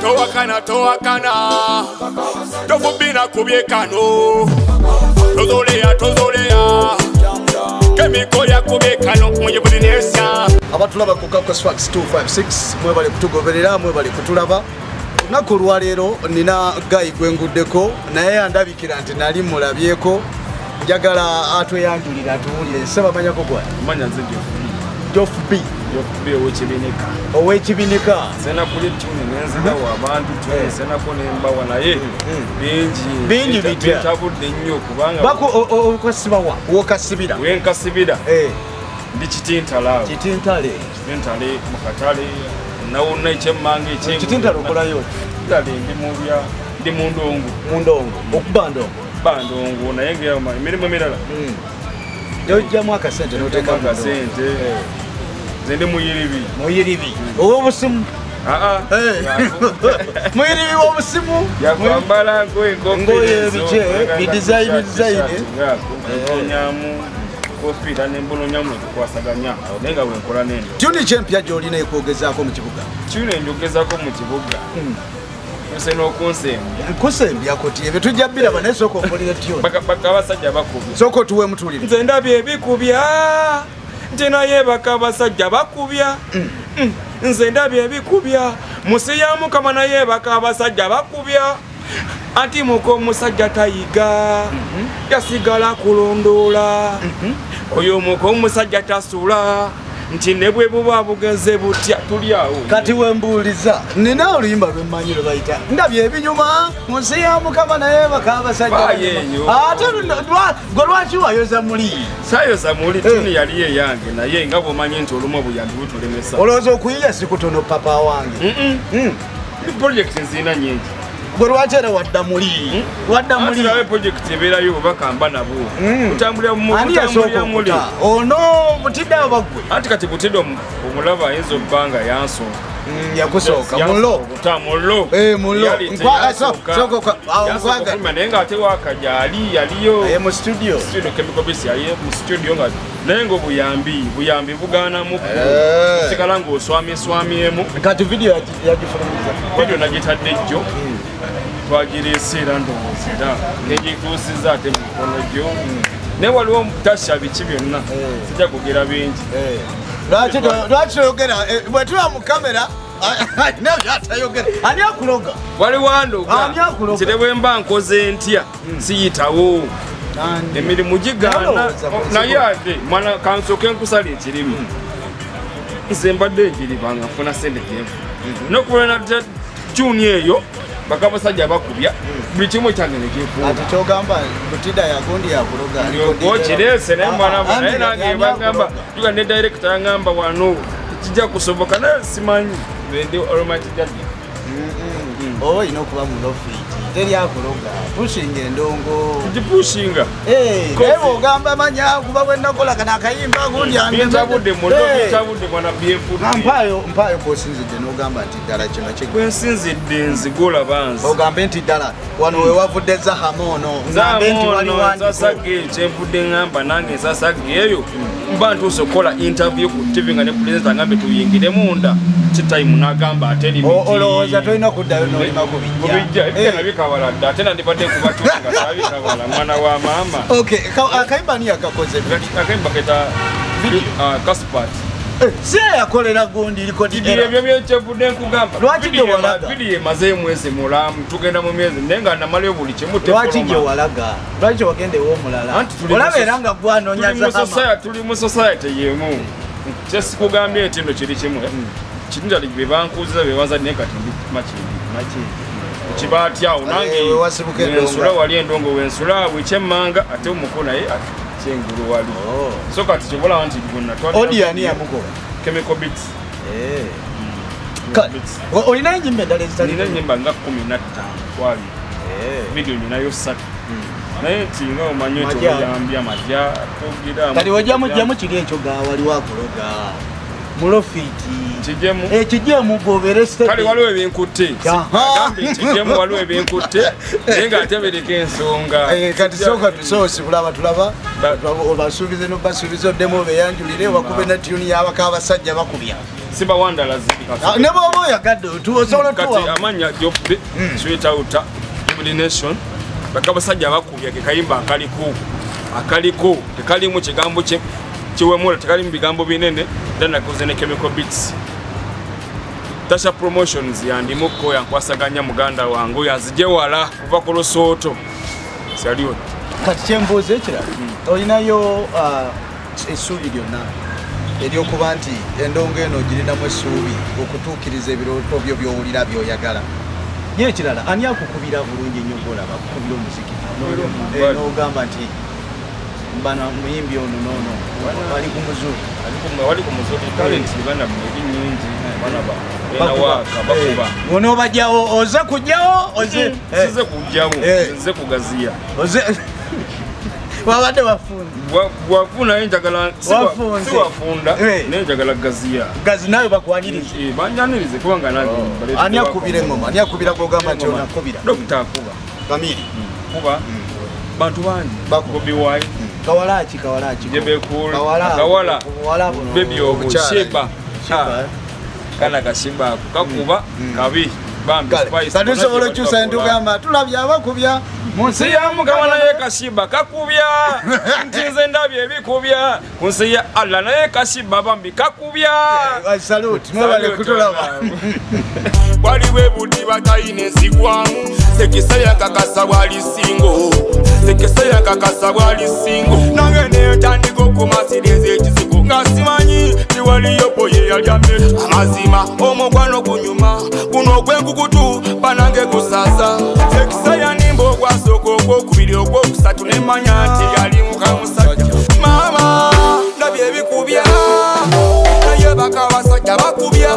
Towakana tofubina kubyekano tozolea kemiko ya kubyekano muyibulinesya abatulaba ku Campus Fax 256 mwebale kutugoberera mwebale kutulaba naku lwaleero nina Guy Gwenguddeko naye andabikira nti nali mulabyeko njagala atweyanjulira atuwulire sebamanyako gwa manya nze Jof B owekibinika sena kuli tuni nenzida wabantu tuni sena kone mbawa naye bingi bitabudde nnyo kubanga bako okasibawa wokasibira wenkasibira ndi kitintala mukatale nawonna ekyemmanga ekitintala okolayo dali ndi mundongo okubandongo naye ngeyama emirimu emirala yojjamu akasente noteeka akasente zende muyiribi owobusimu muyiribi wobusimu yakwambala ngoye ebice bidesign nyamu kofita nembulonyamu tukwasaganya nenga wenkola nendo tuni kyempya gyolina ekwogezaako mu kibuga tuni enjogezaako mu kibuga Seno kusembya kuti ebyo tujja biraba naye soko okolera tyo baka basajja bakubya soko tuwe mutulire nze ndabye ebikubya nje naye baka basajja bakubya nze ndabye ebikubya musiyamu kama naye baka basajja bakubya ati muko musajja tayiga yasigala kulondola oyo muko musajja tasula nti nebwe buba bugenze butya tuli awo kati wembuuliza nina oluyimba lwemmanyi lwe bayita ndabye ebinyuma munsi ya mukama naye bakabasajja ate gwe lwaki wayoza muli sayoza muli tuni yali eyange naye nga bwomanyi nti olumu obuyambi butulemesa olowooza okuyiya si kutono papa wange projekiti nzina nyingi gwe lwaki era wadda muli nawe projekiti ebeerayo bakamba nabo kutambulira muli ono butidde abagwe anti kati butidde omulaba ayinza obbanga yansooka yakusooka mullo naye nga ate wakajja yaliyo mu studio kemikobisi yali mu studio nga naye nga obuyambi bugaanamu sigala ng'oswamyeswamyemu kati video yagifulumiza video nagitadde jjo twagireeseera ndowoozera negituusiza ate mumikono gyo naye waliwo tasha biki byonna sijja kugera bingi lwaki toyogera bwe tuba mu kamera nabyatayogera ani akuloga waliwandoga kire bwe mba nkoze ntya siyitawo emirimu gigaana naye ate mwana kansooke nkusala ekirimu nze mbadde egiriba nga nfuna sente gyenfu nokubona juni eyo bakabasajja bakubya buli kimu kyange nekyefuuka kyogamba butida yagundi yakuloga okirese naye mwana naye nange bagamba juga ne director yangamba wano kijja kusoboka naye simanyi bende olwomakijjadde oyina okuba mulofiti teri akuloga pushinga endongo tugipushinga naye ogamba manya kuba bwenakola kana akayimba gundi bitabudde mwana byefuti mpayo kosinzidde n'ogamba nti ddala kino bwensinzidde nzigola banzi ogambe nti ddala wano wewavudde zahamu ono zasage kyenvudde ngamba nange zasage eyo mba ntuuse okukola interview ku TV nga ne pulezidenti agambe tuyingire munda kitaimu n'agamba ate olowooza tolina kuddayo n'olima kubijja ebigenda bikawala dda ate nandibadde kubatunga sabikawala mwana wa maama akayimba ni yakakoze akayimba keta Kaspat si yakolera gundi ebyo byekyevudde nkugamba lwaki gyewalaga vidiyo emaze mwezi mulamu tugenda mu myezi naye nga namalayo buli kimu lwaki gyewalaga lwaki wagendewo omulala olabeera nga gwanonyaza tuli mu society yemu kyesikugambye nti no kiri kimu kirunjali bye bankuuziza bewaza naye kati ndi makindi kibaatyawo nange wensula wali endongo wensula wikyemmanga ate omuko naye kyengulu wali so kati kyobola nti odiani yamugoba chemical bits olina enyimba endala nina enyimba nga 15 twali video ninayo 3 naye nti nga omanyi ekyoyambi amajja kati wajjamujjamu kiri ekyo ga wali wakuloga mulofiti kijemu ekijemu gobere step kale waliwo ebinkutte agambe kijemu waliwo ebinkutte naye ng'ate biriko ensonga kati soka tusoose bulaba tulaba obasuubize nobasuubiza oddemu obeyanjulire wakube na tuni yabaka abasajja bakubya simba wandalazi ne bwoba oyagadde osobola kati amanya jobbe swetauta Jubilee Nation bakabasajja abakubya ke kayimba akaliko tekalimu kigambo kiwemula tekalimu bigambo binene nakoze ne chemical beats Tasha Promotions yandimuko yankwasaganya muganda wangu yazije wala kuva ku Lusooto saliyo kati kyembuuza ekirala olinayo essuubi lyonna eryokuba nti endongo eno girinamu essuubi okutuukiriza ebirooto byo byowulira byoyagala ye ekirala ani akukubira bulungi ennyo ng'olaba akukubira omuziki n'ogamba nti bana muyimbi ono noono ali ku muzuli wali ku muzuli talent bana ebi nyingi bana waka bakuba onobajjawo oze kujjawo oze size kujjawo nze kugaziya oze wabadde wafuna enjagala siwafunda nenjagala gaziya gazi nawe bakwanirize banyanirize kubanga nange ani akubira engoma ani akubira gogamba nti onakubira dokita akuba kamiri kuba bantu bangi Bobi kawalaki jebekul kawala bebi obusheba kana kashimba kakuba kabi bambi spice kati sobola okyusa entugamba tulabye abakubya munsi ya Mukama naye kashiba kakubya nti nze ndabye ebikubya munsi ya Allah naye kashiba bambi kakubya salute mwebale kutulaba waliwe budi batayina ensigwamu sekisa yakakasa bwali singo nange netandika okumasiriza ekizigo nga simanyi tiwaliyo boye yalyame amazima omukwano gunyuma guno ogwenkukutu banange gusaza sekisa yanimba ogwasooka ogwokubiri ogwokusatu nemanya nti yali mukamusajja mama ndabye ebikubya naye bakabasajja bakubya